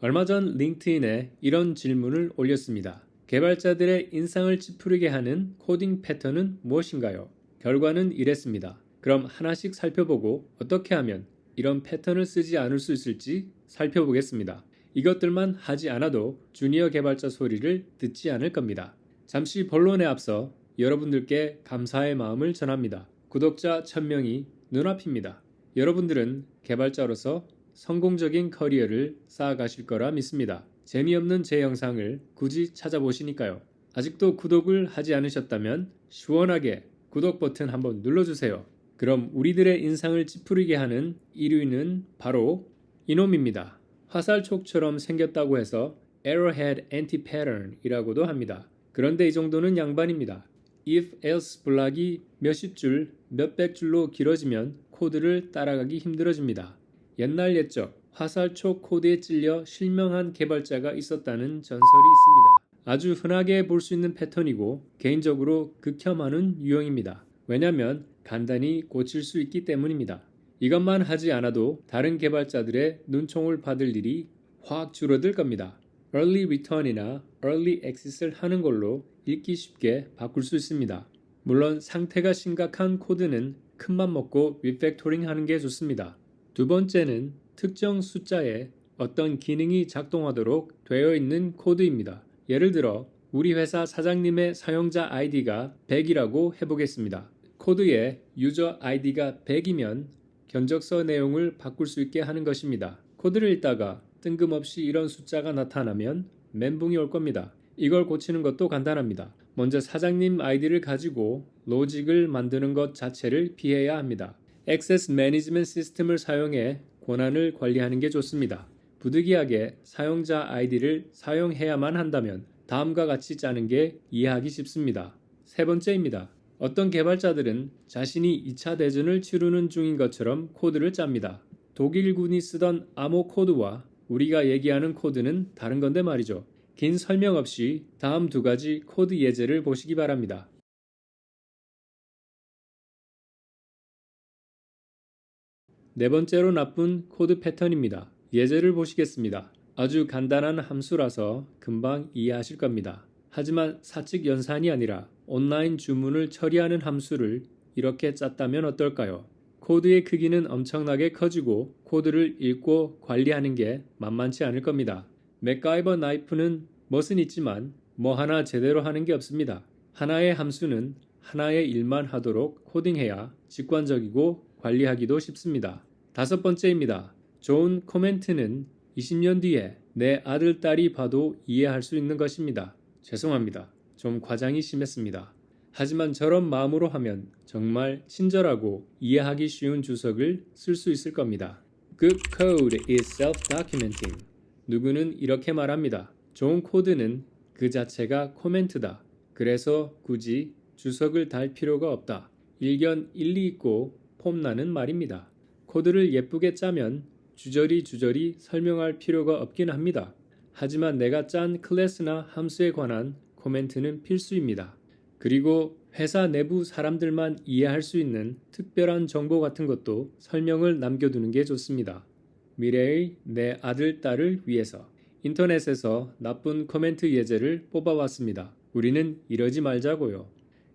얼마 전 링크드인에 이런 질문을 올렸습니다. 개발자들의 인상을 찌푸리게 하는 코딩 패턴은 무엇인가요? 결과는 이랬습니다. 그럼 하나씩 살펴보고 어떻게 하면 이런 패턴을 쓰지 않을 수 있을지 살펴보겠습니다. 이것들만 하지 않아도 주니어 개발자 소리를 듣지 않을 겁니다. 잠시 본론에 앞서 여러분들께 감사의 마음을 전합니다. 구독자 1000명이 눈앞입니다. 여러분들은 개발자로서 성공적인 커리어를 쌓아가실 거라 믿습니다. 재미없는 제 영상을 굳이 찾아보시니까요. 아직도 구독을 하지 않으셨다면 시원하게 구독 버튼 한번 눌러주세요. 그럼 우리들의 인상을 찌푸리게 하는 1위는 바로 이놈입니다. 화살촉처럼 생겼다고 해서 Arrowhead Anti-Pattern 이라고도 합니다. 그런데 이 정도는 양반입니다. if else 블락이 몇십 줄, 몇백 줄로 길어지면 코드를 따라가기 힘들어집니다. 옛날 옛적 화살촉 코드에 찔려 실명한 개발자가 있었다는 전설이 있습니다. 아주 흔하게 볼 수 있는 패턴이고 개인적으로 극혐하는 유형입니다. 왜냐하면 간단히 고칠 수 있기 때문입니다. 이것만 하지 않아도 다른 개발자들의 눈총을 받을 일이 확 줄어들 겁니다. Early Return이나 Early Exit을 하는 걸로 읽기 쉽게 바꿀 수 있습니다. 물론 상태가 심각한 코드는 큰맘 먹고 리팩토링 하는 게 좋습니다. 두 번째는 특정 숫자에 어떤 기능이 작동하도록 되어 있는 코드입니다. 예를 들어 우리 회사 사장님의 사용자 아이디가 100이라고 해보겠습니다. 코드에 유저 아이디가 100이면 견적서 내용을 바꿀 수 있게 하는 것입니다. 코드를 읽다가 뜬금없이 이런 숫자가 나타나면 멘붕이 올 겁니다. 이걸 고치는 것도 간단합니다. 먼저 사장님 아이디를 가지고 로직을 만드는 것 자체를 피해야 합니다. 액세스 매니지먼트 시스템을 사용해 권한을 관리하는 게 좋습니다. 부득이하게 사용자 아이디를 사용해야만 한다면 다음과 같이 짜는 게 이해하기 쉽습니다. 세 번째입니다. 어떤 개발자들은 자신이 2차 대전을 치르는 중인 것처럼 코드를 짭니다. 독일군이 쓰던 암호 코드와 우리가 얘기하는 코드는 다른 건데 말이죠. 긴 설명 없이 다음 두 가지 코드 예제를 보시기 바랍니다. 네 번째로 나쁜 코드 패턴입니다. 예제를 보시겠습니다. 아주 간단한 함수라서 금방 이해하실 겁니다. 하지만 사측 연산이 아니라 온라인 주문을 처리하는 함수를 이렇게 짰다면 어떨까요? 코드의 크기는 엄청나게 커지고 코드를 읽고 관리하는 게 만만치 않을 겁니다. 맥가이버 나이프는 멋은 있지만 뭐 하나 제대로 하는 게 없습니다. 하나의 함수는 하나의 일만 하도록 코딩해야 직관적이고 관리하기도 쉽습니다. 다섯 번째입니다. 좋은 코멘트는 20년 뒤에 내 아들, 딸이 봐도 이해할 수 있는 것입니다. 죄송합니다. 좀 과장이 심했습니다. 하지만 저런 마음으로 하면 정말 친절하고 이해하기 쉬운 주석을 쓸 수 있을 겁니다. Good code is self-documenting. 누구는 이렇게 말합니다. 좋은 코드는 그 자체가 코멘트다. 그래서 굳이 주석을 달 필요가 없다. 일견 일리 있고 폼나는 말입니다. 코드를 예쁘게 짜면 주저리 설명할 필요가 없긴 합니다. 하지만 내가 짠 클래스나 함수에 관한 코멘트는 필수입니다. 그리고 회사 내부 사람들만 이해할 수 있는 특별한 정보 같은 것도 설명을 남겨두는 게 좋습니다. 미래의 내 아들, 딸을 위해서. 인터넷에서 나쁜 코멘트 예제를 뽑아왔습니다. 우리는 이러지 말자고요.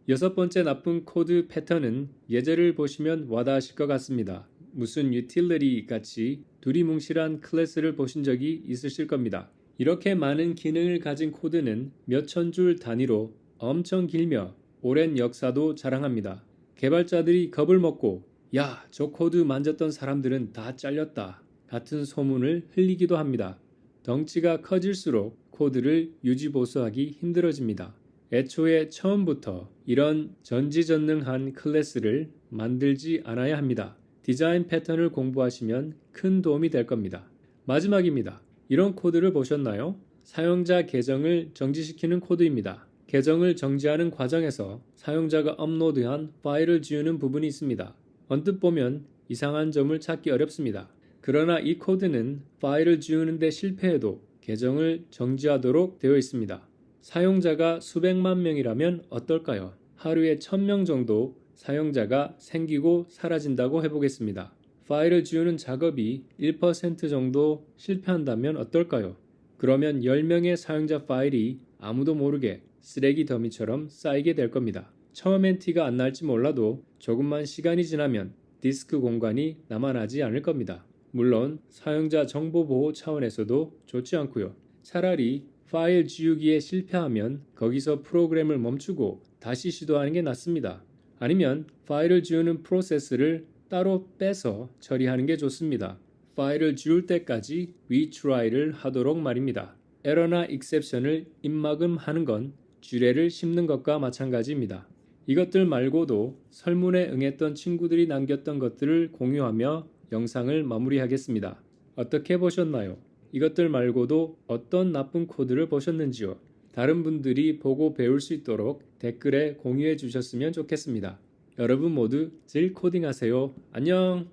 여섯 번째 나쁜 코드 패턴은 예제를 보시면 와닿으실 것 같습니다. 무슨 utility 같이 두리뭉실한 클래스를 보신 적이 있으실 겁니다. 이렇게 많은 기능을 가진 코드는 몇천 줄 단위로 엄청 길며 오랜 역사도 자랑합니다. 개발자들이 겁을 먹고 야, 저 코드 만졌던 사람들은 다 잘렸다 같은 소문을 흘리기도 합니다. 덩치가 커질수록 코드를 유지보수하기 힘들어집니다. 애초에 처음부터 이런 전지전능한 클래스를 만들지 않아야 합니다. 디자인 패턴을 공부하시면 큰 도움이 될 겁니다. 마지막입니다. 이런 코드를 보셨나요? 사용자 계정을 정지시키는 코드입니다. 계정을 정지하는 과정에서 사용자가 업로드한 파일을 지우는 부분이 있습니다. 언뜻 보면 이상한 점을 찾기 어렵습니다. 그러나 이 코드는 파일을 지우는데 실패해도 계정을 정지하도록 되어 있습니다. 사용자가 수백만 명이라면 어떨까요? 하루에 1000명 정도 사용자가 생기고 사라진다고 해보겠습니다. 파일을 지우는 작업이 1% 정도 실패한다면 어떨까요? 그러면 10명의 사용자 파일이 아무도 모르게 쓰레기 더미처럼 쌓이게 될 겁니다. 처음엔 티가 안 날지 몰라도 조금만 시간이 지나면 디스크 공간이 남아나지 않을 겁니다. 물론 사용자 정보 보호 차원에서도 좋지 않고요. 차라리 파일 지우기에 실패하면 거기서 프로그램을 멈추고 다시 시도하는 게 낫습니다. 아니면 파일을 지우는 프로세스를 따로 빼서 처리하는 게 좋습니다. 파일을 지울 때까지 retry를 하도록 말입니다. 에러나 익셉션을 입막음하는 건 쥐레를 씹는 것과 마찬가지입니다. 이것들 말고도 설문에 응했던 친구들이 남겼던 것들을 공유하며 영상을 마무리하겠습니다. 어떻게 보셨나요? 이것들 말고도 어떤 나쁜 코드를 보셨는지요? 다른 분들이 보고 배울 수 있도록 댓글에 공유해 주셨으면 좋겠습니다. 여러분 모두 질 코딩하세요. 안녕!